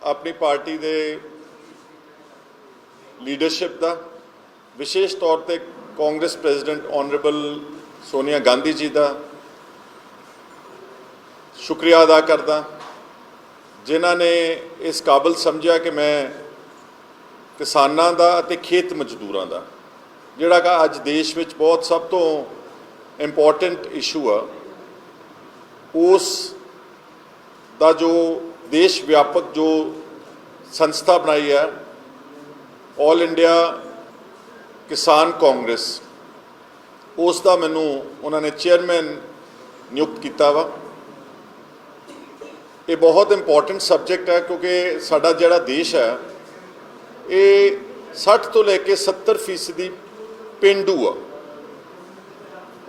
अपनी पार्टी के लीडरशिप का, विशेष तौर पर कांग्रेस प्रेजिडेंट ऑनरेबल सोनिया गांधी जी का शुक्रिया अदा करदा, जिन्हां ने इस काबिल समझा कि मैं किसानां दा अते खेत मजदूरां दा जिहड़ा कि अज देश विच बहुत सब तो इंपॉर्टेंट इशू आ, उस दा जो देश व्यापक जो संस्था बनाई है ऑल इंडिया किसान कांग्रेस, उस दा मैनू उन्होंने चेयरमैन नियुक्त किया वा। ये बहुत इंपॉर्टेंट सबजैक्ट है क्योंकि साडा जिहड़ा देश है ये 60 तो लैके 70% पेंडू आ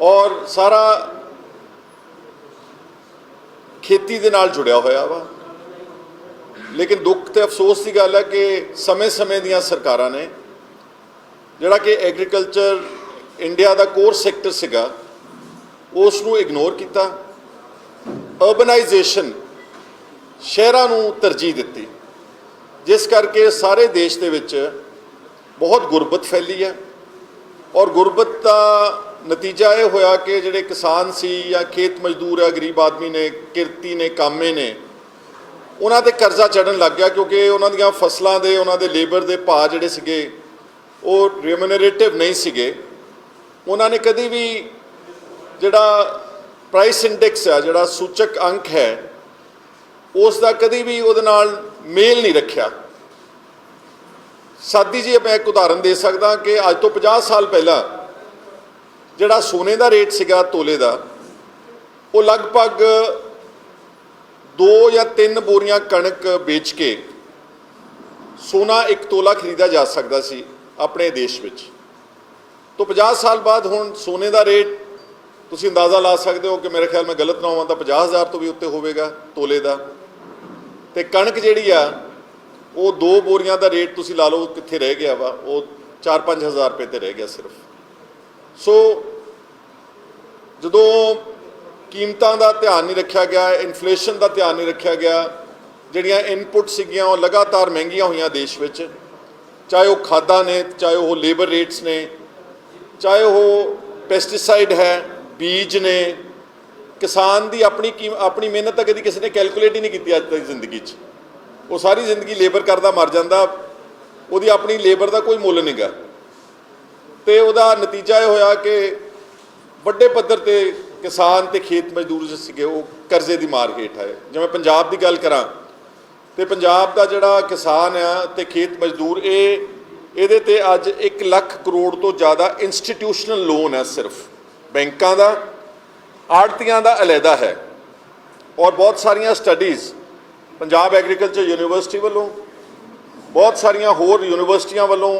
और सारा खेती दे नाल जुड़िया होया वा। लेकिन दुख ते अफसोस की गल है कि समय समय दियां सरकारां ने जिहड़ा कि एग्रीकल्चर इंडिया का कोर सैक्टर सीगा उसनूं इग्नोर किया, अर्बनाइजेशन शहरां नूं तरजीह दित्ती, जिस करके सारे देश दे विच बहुत गुरबत फैली है। और गुरबत का नतीजा ये होया कि जिहड़े किसान सी या खेत मजदूर है, गरीब आदमी ने, किरती ने, कामे ने, उन्हां ते कर्जा चढ़न लग गया क्योंकि उन्हां दियां फसलां दे, उन्हां दे लेबर दे भाव जिहड़े सीगे वो रिम्यूनरेटिव नहीं सीगे। उन्हां ने कदी भी जिहड़ा प्राइस इंडेक्स है, जिहड़ा सूचक अंक है, उसका कदी भी उहदे नाल मेल नहीं रखिया। सादी जी मैं एक उदाहरण दे सकदा कि अज तो 50 साल पहला जिहड़ा सोने का रेट सीगा तोले का, वो लगभग 2 या 3 बोरियां कणक बेच के सोना 1 तोला खरीदा जा सकता सी अपने देश विच। तो 50 साल बाद हुण सोने का रेट तुसीं अंदाज़ा ला सकते हो कि मेरे ख्याल में गलत ना होवां तां 50,000 तो भी उत्ते होवेगा तोले का। तो कणक जिहड़ी आ वो 2 बोरियां का रेट तुसीं ला लो कित्थे रह गया वा, वो 4-5 हज़ार रुपये ते रह गया सिर्फ। सो जदों कीमतां दा ध्यान नहीं रखा गया, इन्फ्लेशन का ध्यान नहीं रखा गया, जिहड़ियां इनपुट सीगियां वो लगातार महंगियां हुईयां देश विच, चाहे वो खादां ने, चाहे वो लेबर रेट्स ने, चाहे वो पेस्टिसाइड है, बीज ने। किसान की अपनी मेहनत कभी किसी ने कैलकुलेट ही नहीं की अज तक जिंदगी च। वो सारी जिंदगी लेबर करता मर जाता, वो अपनी लेबर का कोई मुल नहीं गा। तो वह नतीजा यह होया कि बड़े पद्धर ते किसान ते खेत मजदूर जो सीगे वो कर्जे की मार हेठ आए। जिवें पंजाब की गल करां तो पंजाब का जिहड़ा किसान आ ते खेत मजदूर ये ते अज 1 लाख करोड़ तो ज़्यादा इंस्टीट्यूशनल लोन है, सिर्फ बैंकों का, आड़तियां का अलहदा है। और बहुत सारिया स्टडीज़ पंजाब एग्रीकल्चर यूनिवर्सिटी वालों, बहुत सारिया होर यूनिवर्सिटियां वालों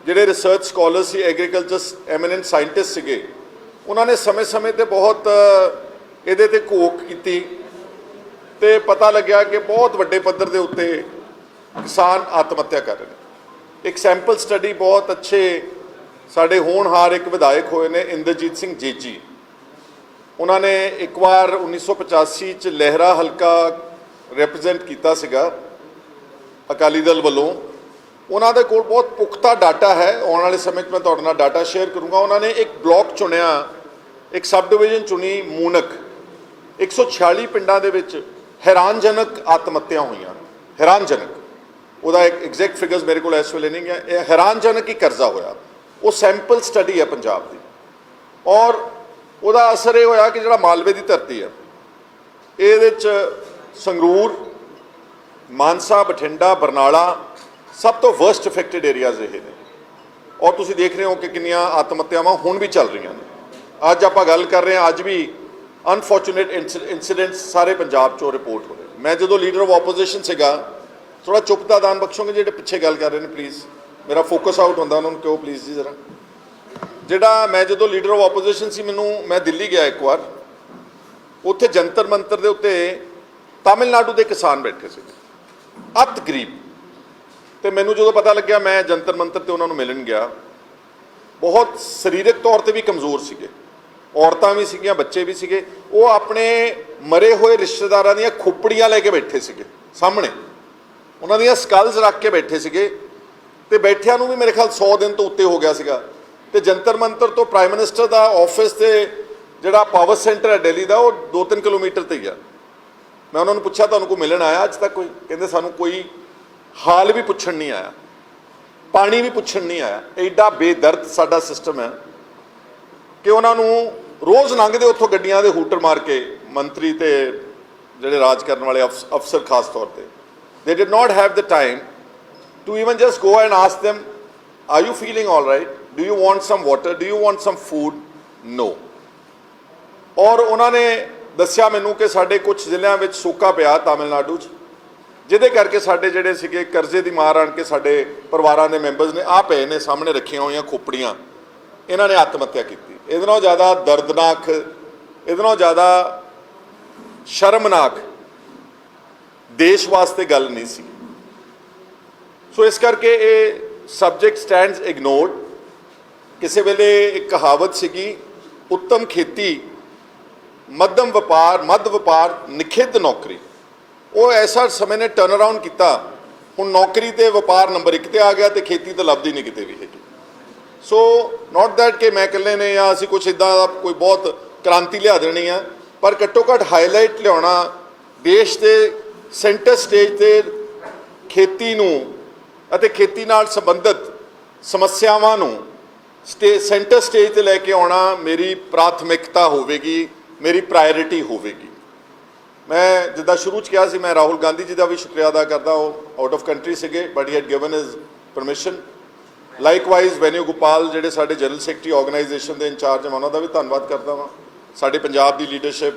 जिहड़े रिसर्च स्कॉलर सी, एग्रीकल्चर एमिनेंट साइंटिस्ट सीगे, उन्होंने समय समय पर बहुत ये ते घोख की तो पता लग्या कि बहुत वड्डे पद्धर के उत्ते किसान आत्महत्या कर रहे हैं। एक सैंपल स्टडी बहुत अच्छे साढ़े होनहार एक विधायक होए ने इंद्रजीत सिंह जेजी, उन्होंने एक बार 1985 च लहरा हल्का रिप्रजेंट किया सीगा अकाली दल वालों। उन्होंने कोल बहुत पुख्ता डाटा है, आने वाले समय में मैं तुहाडे नाल डाटा शेयर करूँगा। उन्होंने एक ब्लॉक चुनिया, एक सब डिवीजन चुनी मूनक, 146 पिंडां दे विच हैरानजनक आत्महत्या हुई, हैरानजनक। वह एक एग्जैक्ट फिगर्स मेरे को इस वेले नहीं है, हैरानजनक ही कर्जा होया। वो सैंपल स्टडी है पंजाब की। और वह असर यह होया कि जिहड़ा मालवे की धरती है, ये संगरूर, मानसा, बठिंडा, बरनाला सब तो वर्स्ट इफेक्टेड एरियाज ये ने। और तुसीं देख रहे हो कि कितनियां आत्महत्यावां हुण भी चल रही हैं। अज आपां गल कर रहे हैं, अज भी अनफॉर्चुनेट इंसीडेंट्स सारे पंजाब चों रिपोर्ट हो रहे। मैं जो लीडर ऑफ ओपोजिशन सीगा, थोड़ा चुप का दान बख्शोगे जो पिछे गल कर रहे हैं प्लीज़, मेरा फोकस आउट होंदा, उन्होंने कहो प्लीज़ जी जरा। जिहड़ा मैं जो लीडर ऑफ ओपोजिशन सी, मैं दिल्ली गया एक बार, उत्थे जंतर मंतर के उत्ते तमिलनाडु के किसान बैठे थे, अत गरीब। तो मैनू जो पता लग्या, मैं जंतर मंतर ते उन्होंने मिलन गया, बहुत सरीरक तौर पर भी कमज़ोर सीगे, औरतां भी सीगियां, बच्चे भी सीगे। वो अपने मरे हुए रिश्तेदारां दीयां खोपड़ियां लैके बैठे सीगे सामने। ਉਹਨਾਂ ਦੀਆਂ ਸਕਲਸ ਰੱਖ ਕੇ ਬੈਠੇ ਸੀਗੇ ਤੇ ਬੈਠਿਆਂ ਨੂੰ ਵੀ ਮੇਰੇ ਖਿਆਲ 100 ਦਿਨ ਤੋਂ ਉੱਤੇ ਹੋ ਗਿਆ ਸੀਗਾ ਤੇ ਜੰਤਰ ਮੰਤਰ ਤੋਂ ਪ੍ਰਾਈਮ ਮਿਨਿਸਟਰ ਦਾ ਆਫਿਸ ਤੇ ਜਿਹੜਾ ਪਾਵਰ ਸੈਂਟਰ ਹੈ ਦਿੱਲੀ ਦਾ ਉਹ 2-3 ਕਿਲੋਮੀਟਰ ਤੇ ਹੀ ਆ। ਮੈਂ ਉਹਨਾਂ ਨੂੰ ਪੁੱਛਿਆ ਤੁਹਾਨੂੰ ਕੋਈ ਮਿਲਣ ਆਇਆ ਅੱਜ ਤੱਕ ਕੋਈ? ਕਹਿੰਦੇ ਸਾਨੂੰ ਕੋਈ ਹਾਲ ਵੀ ਪੁੱਛਣ ਨਹੀਂ ਆਇਆ, ਪਾਣੀ ਵੀ ਪੁੱਛਣ ਨਹੀਂ ਆਇਆ। ਐਡਾ ਬੇਦਰਦ ਸਾਡਾ ਸਿਸਟਮ ਹੈ ਕਿ ਉਹਨਾਂ ਨੂੰ ਰੋਜ਼ ਲੰਘਦੇ ਉੱਥੋਂ ਗੱਡੀਆਂ ਦੇ ਹੂਟਰ ਮਾਰ ਕੇ ਮੰਤਰੀ ਤੇ ਜਿਹੜੇ ਰਾਜ ਕਰਨ ਵਾਲੇ ਅਫਸਰ ਖਾਸ ਤੌਰ ਤੇ they did not have the time to even just go and ask them, are you feeling all right? Do you want some water? Do you want some food? No. ਔਰ ਉਹਨਾਂ ਨੇ ਦੱਸਿਆ ਮੈਨੂੰ ਕਿ ਸਾਡੇ ਕੁਝ ਜ਼ਿਲ੍ਹਿਆਂ ਵਿੱਚ ਸੋਕਾ ਪਿਆ ਤਾਮਿਲਨਾਡੂ 'ਚ, ਜਿਹਦੇ ਕਰਕੇ ਸਾਡੇ ਜਿਹੜੇ ਸੀਗੇ ਕਰਜ਼ੇ ਦੀ ਮਾਰ ਆਣ ਕੇ ਸਾਡੇ ਪਰਿਵਾਰਾਂ ਦੇ ਮੈਂਬਰਸ ਨੇ ਆ ਪਏ ਨੇ ਸਾਹਮਣੇ ਰੱਖੀਆਂ ਹੋਈਆਂ ਖੋਪੜੀਆਂ, ਇਹਨਾਂ ਨੇ ਆਤਮ ਹੱਤਿਆ ਕੀਤੀ। ਇਹਦੇ ਨਾਲੋਂ ਜ਼ਿਆਦਾ ਦਰਦਨਾਕ, ਇਹਦੇ ਨਾਲੋਂ ਜ਼ਿਆਦਾ ਸ਼ਰਮਨਾਕ ਦੇਸ਼ ਵਾਸਤੇ ਗੱਲ ਨਹੀਂ ਸੀ। ਸੋ ਇਸ ਕਰਕੇ ਇਹ ਸਬਜੈਕਟ ਸਟੈਂਡਸ ਇਗਨੋਰਡ। ਕਿਸੇ ਵੇਲੇ ਇੱਕ ਕਹਾਵਤ ਸੀਗੀ, ਉੱਤਮ ਖੇਤੀ ਮੱਧਮ ਵਪਾਰ, ਮੱਧ ਵਪਾਰ ਨਿਖਿੱਧ ਨੌਕਰੀ। ਉਹ ਐਸਾ ਸਮੇਂ ਨੇ ਟਰਨ ਅਰਾਊਂਡ ਕੀਤਾ, ਹੁਣ ਨੌਕਰੀ ਤੇ ਵਪਾਰ ਨੰਬਰ 1 ਤੇ ਆ ਗਿਆ ਤੇ ਖੇਤੀ ਤਾਂ ਲੱਭਦੀ ਨਹੀਂ ਕਿਤੇ ਵੀ ਹੈਗੀ। ਸੋ ਨੋਟ ਦੈਟ ਕਿ ਮੈਂ ਇਕੱਲੇ ਨੇ ਜਾਂ ਅਸੀਂ ਕੁਛ ਇੱਦਾਂ ਦਾ ਕੋਈ ਬਹੁਤ ਕ੍ਰਾਂਤੀ ਲਿਆ ਦੇਣੀ ਆ, ਪਰ ਘੱਟੋ ਘੱਟ ਹਾਈਲਾਈਟ ਲਿਆਉਣਾ ਦੇਸ਼ ਦੇ ਸੈਂਟਰ ਸਟੇਜ ਤੇ ਖੇਤੀ ਨੂੰ ਅਤੇ ਖੇਤੀ ਨਾਲ ਸੰਬੰਧਿਤ ਸਮੱਸਿਆਵਾਂ ਨੂੰ ਸੈਂਟਰ ਸਟੇਜ ਤੇ ਲੈ ਕੇ ਆਉਣਾ ਮੇਰੀ ਪ੍ਰਾਥਮਿਕਤਾ ਹੋਵੇਗੀ, ਮੇਰੀ ਪ੍ਰਾਇੋਰਿਟੀ ਹੋਵੇਗੀ। ਮੈਂ ਜਿੱਦਾਂ ਸ਼ੁਰੂ 'ਚ ਕਿਹਾ ਸੀ, ਮੈਂ ਰਾਹੁਲ ਗਾਂਧੀ ਜੀ ਦਾ ਵੀ ਸ਼ੁਕਰੀਆ ਅਦਾ ਕਰਦਾ, ਉਹ ਆਊਟ ਆਫ ਕੰਟਰੀ ਸੀਗੇ but he had given his permission. ਲਾਈਕਵਾਈਜ਼ Venue Gopal ਜਿਹੜੇ ਸਾਡੇ ਜਨਰਲ ਸੈਕਟਰੀ ਆਰਗੇਨਾਈਜੇਸ਼ਨ ਦੇ ਇੰਚਾਰਜ, ਮੈਂ ਉਹਨਾਂ ਦਾ ਵੀ ਧੰਨਵਾਦ ਕਰਦਾ ਵਾਂ। ਸਾਡੇ ਪੰਜਾਬ ਦੀ ਲੀਡਰਸ਼ਿਪ,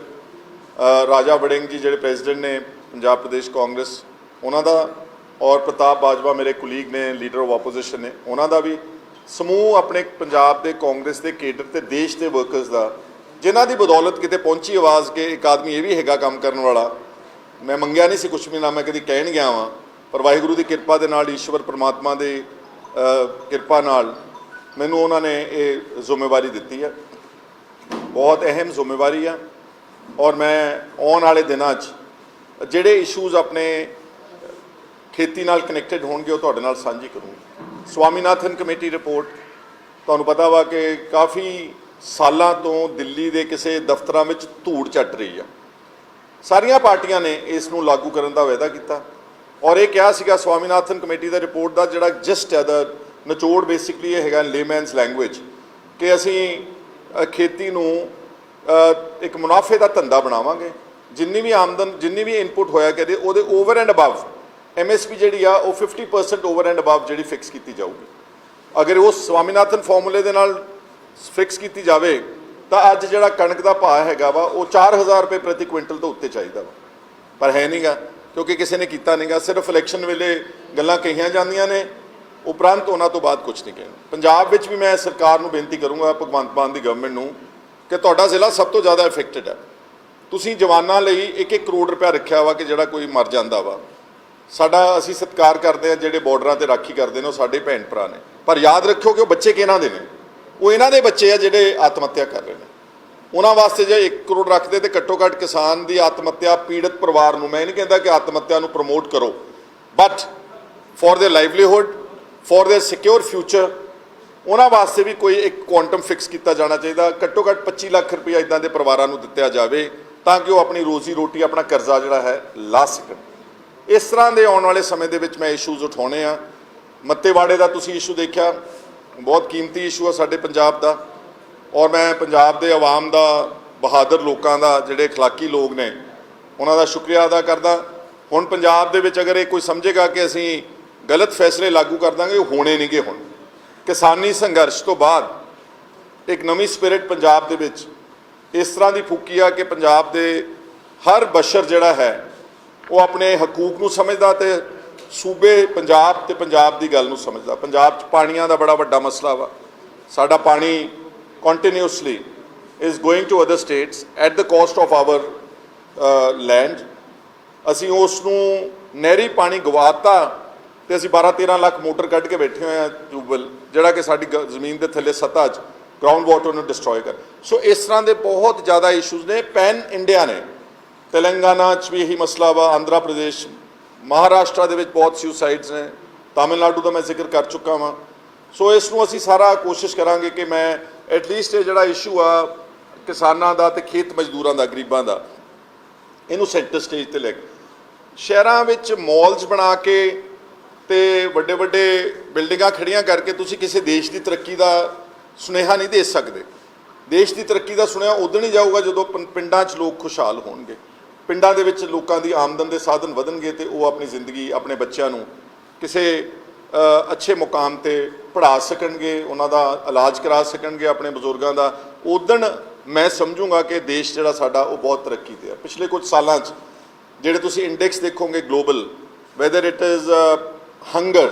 ਰਾਜਾ ਵੜਿੰਗ ਜੀ ਜਿਹੜੇ ਪ੍ਰੈਜ਼ੀਡੈਂਟ ਨੇ ਪੰਜਾਬ ਪ੍ਰਦੇਸ਼ ਕਾਂਗਰਸ, ਉਹਨਾਂ ਦਾ, ਔਰ ਪ੍ਰਤਾਪ ਬਾਜਵਾ ਮੇਰੇ ਕੁਲੀਗ ਨੇ, ਲੀਡਰ ਆਫ ਆਪੋਜੀਸ਼ਨ ਨੇ, ਉਹਨਾਂ ਦਾ ਵੀ, ਸਮੂਹ ਆਪਣੇ ਪੰਜਾਬ ਦੇ ਕਾਂਗਰਸ ਦੇ ਕੇਡਰ ਤੇ ਦੇਸ਼ ਦੇ ਵਰਕਰਸ ਦਾ, ਜਿਨ੍ਹਾਂ ਦੀ ਬਦੌਲਤ ਕਿਤੇ ਪਹੁੰਚੀ ਆਵਾਜ਼ ਕਿ ਇੱਕ ਆਦਮੀ ਇਹ ਵੀ ਹੈਗਾ ਕੰਮ ਕਰਨ ਵਾਲਾ। ਮੈਂ ਮੰਗਿਆ ਨਹੀਂ ਸੀ ਕੁਛ ਵੀ, ਨਾ ਮੈਂ ਕਦੀ ਕਹਿਣ ਗਿਆ ਵਾਂ, ਪਰ ਵਾਹਿਗੁਰੂ ਦੀ ਕਿਰਪਾ ਦੇ ਨਾਲ, ਈਸ਼ਵਰ ਪਰਮਾਤਮਾ ਦੀ ਕਿਰਪਾ ਨਾਲ ਮੈਨੂੰ ਉਹਨਾਂ ਨੇ ਇਹ ਜ਼ਿੰਮੇਵਾਰੀ ਦਿੱਤੀ ਹੈ। ਬਹੁਤ ਅਹਿਮ ਜ਼ਿੰਮੇਵਾਰੀ ਆ ਔਰ ਮੈਂ ਆਉਣ ਵਾਲੇ ਦਿਨਾਂ 'ਚ ਜਿਹੜੇ ਇਸ਼ੂਜ਼ ਆਪਣੇ ਖੇਤੀ ਨਾਲ ਕਨੈਕਟਡ ਹੋਣਗੇ ਉਹ ਤੁਹਾਡੇ ਨਾਲ ਸਾਂਝੀ ਕਰੂੰਗਾ। ਸਵਾਮੀਨਾਥਨ ਕਮੇਟੀ ਰਿਪੋਰਟ, ਤੁਹਾਨੂੰ ਪਤਾ ਵਾ ਕਿ ਕਾਫੀ ਸਾਲਾਂ ਤੋਂ ਦਿੱਲੀ ਦੇ ਕਿਸੇ ਦਫ਼ਤਰਾਂ ਵਿੱਚ ਧੂੜ ਚੱਟ ਰਹੀ ਆ। ਸਾਰੀਆਂ ਪਾਰਟੀਆਂ ਨੇ ਇਸ ਨੂੰ ਲਾਗੂ ਕਰਨ ਦਾ ਵਾਅਦਾ ਕੀਤਾ ਔਰ ਇਹ ਕਿਹਾ ਸੀਗਾ ਸਵਾਮੀਨਾਥਨ ਕਮੇਟੀ ਦਾ ਰਿਪੋਰਟ ਦਾ ਜਿਹੜਾ ਜਸਟ ਹੈ ਦਾ ਨਿਚੋੜ ਬੇਸਿਕਲੀ ਇਹ ਹੈਗਾ ਲੇਮੈਨਸ ਲੈਂਗੁਏਜ ਕਿ ਅਸੀਂ ਖੇਤੀ ਨੂੰ ਇੱਕ ਮੁਨਾਫੇ ਦਾ ਧੰਦਾ ਬਣਾਵਾਂਗੇ। ਜਿੰਨੀ ਵੀ ਆਮਦਨ, ਜਿੰਨੀ ਵੀ ਇਨਪੁਟ ਹੋਇਆ ਕਰੇ ਉਹਦੇ ਓਵਰ ਐਂਡ ਅਬਵ MSP ਜਿਹੜੀ ਆ ਉਹ 50% ਓਵਰ ਐਂਡ ਅਬਵ ਜਿਹੜੀ ਫਿਕਸ ਕੀਤੀ ਜਾਊਗੀ। ਅਗਰ ਉਹ ਸਵਾਮੀਨਾਥਨ ਫਾਰਮੂਲੇ ਦੇ ਨਾਲ ਫਿਕਸ ਕੀਤੀ ਜਾਵੇ ਤਾਂ ਅੱਜ ਜਿਹੜਾ ਕਣਕ ਦਾ ਭਾਅ ਹੈਗਾ ਵਾ ਉਹ 4000 ਰੁਪਏ ਪ੍ਰਤੀ ਕੁਇੰਟਲ ਤੋਂ ਉੱਤੇ ਚਾਹੀਦਾ ਵਾ, ਪਰ ਹੈ ਨਹੀਂਗਾ ਕਿਉਂਕਿ ਕਿਸੇ ਨੇ ਕੀਤਾ ਨਹੀਂਗਾ। ਸਿਰਫ ਇਲੈਕਸ਼ਨ ਵੇਲੇ ਗੱਲਾਂ ਕਹੀਆਂ ਜਾਂਦੀਆਂ ਨੇ, ਉਪਰੰਤ ਉਹਨਾਂ ਤੋਂ ਬਾਅਦ ਕੁਝ ਨਹੀਂ ਕਹਿਣਾ। ਪੰਜਾਬ ਵਿੱਚ ਵੀ ਮੈਂ ਸਰਕਾਰ ਨੂੰ ਬੇਨਤੀ ਕਰੂੰਗਾ, ਭਗਵੰਤ ਮਾਨ ਦੀ ਗਵਰਨਮੈਂਟ ਨੂੰ, ਕਿ ਤੁਹਾਡਾ ਜ਼ਿਲ੍ਹਾ ਸਭ ਤੋਂ ਜ਼ਿਆਦਾ ਇਫੈਕਟਡ ਹੈ। ਤੁਸੀਂ ਜਵਾਨਾਂ ਲਈ 1-1 ਕਰੋੜ ਰੁਪਇਆ ਰੱਖਿਆ ਵਾ ਕਿ ਜਿਹੜਾ ਕੋਈ ਮਰ ਜਾਂਦਾ ਵਾ। ਸਾਡਾ ਅਸੀਂ ਸਤਿਕਾਰ ਕਰਦੇ ਹਾਂ ਜਿਹੜੇ ਬਾਰਡਰਾਂ ਤੇ ਰਾਖੀ ਕਰਦੇ ਨੇ, ਉਹ ਸਾਡੇ ਭੈਣ ਭਰਾ ਨੇ, ਪਰ ਯਾਦ ਰੱਖਿਓ ਕਿ ਉਹ ਬੱਚੇ ਕਿਹਨਾਂ ਦੇ ਨੇ, ਉਹ ਇਹਨਾਂ ਦੇ ਬੱਚੇ ਆ ਜਿਹੜੇ ਆਤਮ ਹੱਤਿਆ ਕਰ ਰਹੇ ਨੇ। ਉਹਨਾਂ ਵਾਸਤੇ ਜੇ 1 ਕਰੋੜ ਰੱਖਦੇ ਤੇ ਘੱਟੋ ਘੱਟ ਕਿਸਾਨ ਦੀ ਆਤਮ ਹੱਤਿਆ, ਪੀੜਤ ਪਰਿਵਾਰ ਨੂੰ, ਮੈਂ ਨਹੀਂ ਕਹਿੰਦਾ ਕਿ ਆਤਮ ਹੱਤਿਆ ਨੂੰ ਪ੍ਰਮੋਟ ਕਰੋ, but for their livelihood, for their secure future, ਉਹਨਾਂ ਵਾਸਤੇ ਵੀ ਕੋਈ ਇੱਕ ਕੁਆਂਟਮ ਫਿਕਸ ਕੀਤਾ ਜਾਣਾ ਚਾਹੀਦਾ। ਘੱਟੋ ਘੱਟ 25 ਲੱਖ ਰੁਪਇਆ ਇੱਦਾਂ ਦੇ ਪਰਿਵਾਰਾਂ ਨੂੰ ਦਿੱਤਾ ਜਾਵੇ ਤਾਂ ਕਿ ਉਹ ਆਪਣੀ ਰੋਜ਼ੀ ਰੋਟੀ, ਆਪਣਾ ਕਰਜ਼ਾ ਜਿਹੜਾ ਹੈ ਲਾ ਸਕਣ। ਇਸ ਤਰ੍ਹਾਂ ਦੇ ਆਉਣ ਵਾਲੇ ਸਮੇਂ ਦੇ ਵਿੱਚ ਮੈਂ ਇਸ਼ੂਜ਼ ਉਠਾਉਣੇ ਆ। ਮੱਤੇਵਾੜੇ ਦਾ ਤੁਸੀਂ ਇਸ਼ੂ ਦੇਖਿਆ, ਬਹੁਤ ਕੀਮਤੀ ਇਸ਼ੂ ਆ ਸਾਡੇ ਪੰਜਾਬ ਦਾ, ਔਰ ਮੈਂ ਪੰਜਾਬ ਦੇ ਆਵਾਮ ਦਾ, ਬਹਾਦਰ ਲੋਕਾਂ ਦਾ, ਜਿਹੜੇ ਅਖਲਾਕੀ ਲੋਕ ਨੇ, ਉਹਨਾਂ ਦਾ ਸ਼ੁਕਰੀਆ ਅਦਾ ਕਰਦਾ। ਹੁਣ ਪੰਜਾਬ ਦੇ ਵਿੱਚ ਅਗਰ ਇਹ ਕੋਈ ਸਮਝੇਗਾ ਕਿ ਅਸੀਂ ਗਲਤ ਫੈਸਲੇ ਲਾਗੂ ਕਰ ਦਾਂਗੇ, ਉਹ ਹੋਣੇ ਨਹੀਂਗੇ। ਹੁਣ ਕਿਸਾਨੀ ਸੰਘਰਸ਼ ਤੋਂ ਬਾਅਦ ਇੱਕ ਨਵੀਂ ਸਪਿਰਿਟ ਪੰਜਾਬ ਦੇ ਵਿੱਚ ਇਸ ਤਰ੍ਹਾਂ ਦੀ ਫੂਕੀ ਆ ਕਿ ਪੰਜਾਬ ਦੇ ਹਰ ਬਸ਼ਰ ਜਿਹੜਾ ਹੈ ਉਹ ਆਪਣੇ ਹਕੂਕ ਨੂੰ ਸਮਝਦਾ ਤੇ ਸੂਬੇ ਪੰਜਾਬ ਤੇ ਪੰਜਾਬ ਦੀ ਗੱਲ ਨੂੰ ਸਮਝਦਾ। ਪੰਜਾਬ 'ਚ ਪਾਣੀਆਂ ਦਾ ਬੜਾ ਵੱਡਾ ਮਸਲਾ ਵਾ। ਸਾਡਾ ਪਾਣੀ continuously is going to other states at the coast of our land. ਅਸੀਂ ਉਸ ਨੂੰ ਨਹਿਰੀ ਪਾਣੀ ਗਵਾਤਾ ਤੇ ਅਸੀਂ 12-13 ਲੱਖ ਮੋਟਰ ਕੱਢ ਕੇ ਬੈਠੇ ਹੋਏ ਆ ਟਿਊਬਵੈੱਲ, ਜਿਹੜਾ ਕਿ ਸਾਡੀ ਜ਼ਮੀਨ ਦੇ ਥੱਲੇ ਸਤ੍ਹਾ 'ਚ ਗਰਾਊਂਡ ਵਾਟਰ ਨੂੰ ਡਿਸਟਰੋਏ ਕਰ। ਸੋ ਇਸ ਤਰ੍ਹਾਂ ਦੇ ਬਹੁਤ ਜ਼ਿਆਦਾ ਇਸ਼ੂਜ਼ ਨੇ, ਪੈਨ ਇੰਡੀਆ ਨੇ। ਤੇਲੰਗਾਨਾ 'ਚ ਵੀ ਇਹੀ ਮਸਲਾ ਵਾ, ਆਂਧਰਾ ਪ੍ਰਦੇਸ਼, ਮਹਾਰਾਸ਼ਟਰ ਦੇ ਵਿੱਚ ਬਹੁਤ ਸੁਸਾਈਡਸ ਨੇ, ਤਾਮਿਲਨਾਡੂ ਦਾ ਮੈਂ ਜ਼ਿਕਰ ਕਰ ਚੁੱਕਾ ਵਾਂ। ਸੋ ਇਸ ਨੂੰ ਅਸੀਂ ਸਾਰਾ ਕੋਸ਼ਿਸ਼ ਕਰਾਂਗੇ ਕਿ ਮੈਂ ਐਟਲੀਸਟ ਇਹ ਜਿਹੜਾ ਇਸ਼ੂ ਆ ਕਿਸਾਨਾਂ ਦਾ ਤੇ ਖੇਤ ਮਜ਼ਦੂਰਾਂ ਦਾ, ਗਰੀਬਾਂ ਦਾ, ਇਹਨੂੰ ਸੈਂਟਰ ਸਟੇਜ ਤੇ ਲੈ ਕੇ ਸ਼ਹਿਰਾਂ ਵਿੱਚ ਮਾਲਸ ਬਣਾ ਕੇ ਤੇ ਵੱਡੇ ਵੱਡੇ ਬਿਲਡਿੰਗਾਂ ਖੜੀਆਂ ਕਰਕੇ ਤੁਸੀਂ ਕਿਸੇ ਦੇਸ਼ ਦੀ ਤਰੱਕੀ ਦਾ ਸੁਨੇਹਾ ਨਹੀਂ ਦੇ ਸਕਦੇ। ਦੇਸ਼ ਦੀ ਤਰੱਕੀ ਦਾ ਸੁਨੇਹਾ ਉਦੋਂ ਹੀ ਜਾਊਗਾ ਜਦੋਂ ਪਿੰਡਾਂ 'ਚ ਲੋਕ ਖੁਸ਼ਹਾਲ ਹੋਣਗੇ, ਪਿੰਡਾਂ ਦੇ ਵਿੱਚ ਲੋਕਾਂ ਦੀ ਆਮਦਨ ਦੇ ਸਾਧਨ ਵਧਣਗੇ ਤੇ ਉਹ ਆਪਣੀ ਜ਼ਿੰਦਗੀ, ਆਪਣੇ ਬੱਚਿਆਂ ਨੂੰ ਕਿਸੇ ਅੱਛੇ ਮੁਕਾਮ ਤੇ ਪੜ੍ਹਾ ਸਕਣਗੇ, ਉਹਨਾਂ ਦਾ ਇਲਾਜ ਕਰਾ ਸਕਣਗੇ ਆਪਣੇ ਬਜ਼ੁਰਗਾਂ ਦਾ। ਉਦੋਂ ਮੈਂ ਸਮਝੂੰਗਾ ਕਿ ਦੇਸ਼ ਜਿਹੜਾ ਸਾਡਾ ਉਹ ਬਹੁਤ ਤਰੱਕੀ ਤੇ ਹੈ। ਪਿਛਲੇ ਕੁਝ ਸਾਲਾਂ 'ਚ ਜਿਹੜੇ ਤੁਸੀਂ ਇੰਡੈਕਸ ਦੇਖੋਗੇ global, whether it is hunger,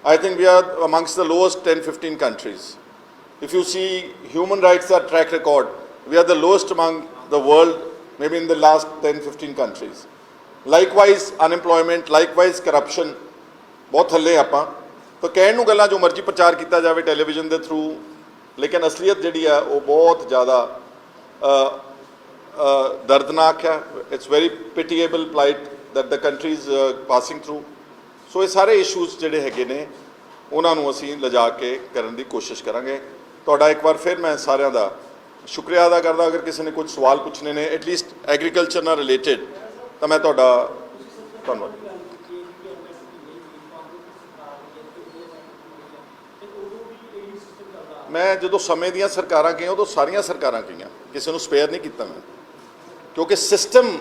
I think we are amongst the lowest 10-15 countries. If you see human rights track record, we are the lowest among the world, maybe in the last 10-15 countries. Likewise unemployment, likewise corruption, ਬਹੁਤ ਥੱਲੇ ਆਪਾਂ। ਤਾਂ ਕਹਿਣ ਨੂੰ ਗੱਲਾਂ ਜੋ ਮਰਜ਼ੀ ਪ੍ਰਚਾਰ ਕੀਤਾ ਜਾਵੇ ਟੈਲੀਵਿਜ਼ਨ ਦੇ ਥਰੂ, ਲੇਕਿਨ ਅਸਲੀਅਤ ਜਿਹੜੀ ਆ ਉਹ ਬਹੁਤ ਜ਼ਿਆਦਾ ਦਰਦਨਾਕ ਹੈ। It's very pitiable plight that the country is passing through. So ਇਹ ਸਾਰੇ ਇਸ਼ੂਜ਼ ਜਿਹੜੇ ਹੈਗੇ ਨੇ ਉਹਨਾਂ ਨੂੰ ਅਸੀਂ ਲਿਜਾ ਕੇ ਕਰਨ ਦੀ ਕੋਸ਼ਿਸ਼ ਕਰਾਂਗੇ। ਤੁਹਾਡਾ ਇੱਕ ਵਾਰ ਫਿਰ ਮੈਂ ਸਾਰਿਆਂ ਦਾ ਸ਼ੁਕਰੀਆ ਅਦਾ ਕਰਦਾ। ਅਗਰ ਕਿਸੇ ਨੇ ਕੁਝ ਸਵਾਲ ਪੁੱਛਣੇ ਨੇ ਐਟਲੀਸਟ ਐਗਰੀਕਲਚਰ ਨਾਲ ਰਿਲੇਟਡ, ਤਾਂ ਮੈਂ ਤੁਹਾਡਾ ਧੰਨਵਾਦ। ਮੈਂ ਜਦੋਂ ਸਮੇਂ ਦੀਆਂ ਸਰਕਾਰਾਂ ਗਈਆਂ ਉਦੋਂ ਸਾਰੀਆਂ ਸਰਕਾਰਾਂ ਗਈਆਂ, ਕਿਸੇ ਨੂੰ ਸਪੇਅਰ ਨਹੀਂ ਕੀਤਾ ਮੈਂ, ਕਿਉਂਕਿ ਸਿਸਟਮ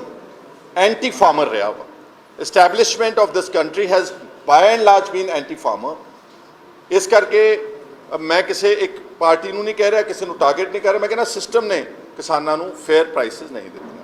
ਐਂਟੀ ਫਾਰਮਰ ਰਿਹਾ ਵਾ। Establishment of this country has by and large been anti farmer. ਇਸ ਕਰਕੇ ਮੈਂ ਕਿਸੇ ਇੱਕ ਪਾਰਟੀ ਨੂੰ ਨਹੀਂ ਕਹਿ ਰਿਹਾ, ਕਿਸੇ ਨੂੰ ਟਾਰਗੇਟ ਨਹੀਂ ਕਰ ਰਿਹਾ, ਮੈਂ ਕਹਿੰਦਾ ਸਿਸਟਮ ਨੇ ਕਿਸਾਨਾਂ ਨੂੰ ਫੇਅਰ ਪ੍ਰਾਈਸਿਸ ਨਹੀਂ ਦਿੱਤੇ।